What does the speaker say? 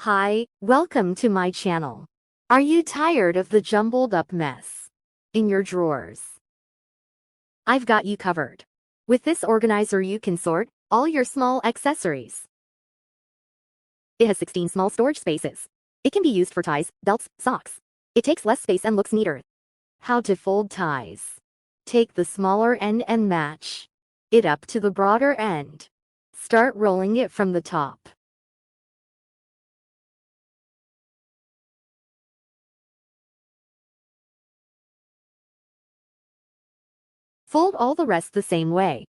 Hi, welcome to my channel. Are you tired of the jumbled up mess in your drawers? I've got you covered. With this organizer you can sort all your small accessories. It has 16 small storage spaces. It can be used for ties, belts, socks. It takes less space and looks neater. How to fold ties. Take the smaller end and match it up to the broader end. Start rolling it from the top. Fold all the rest the same way.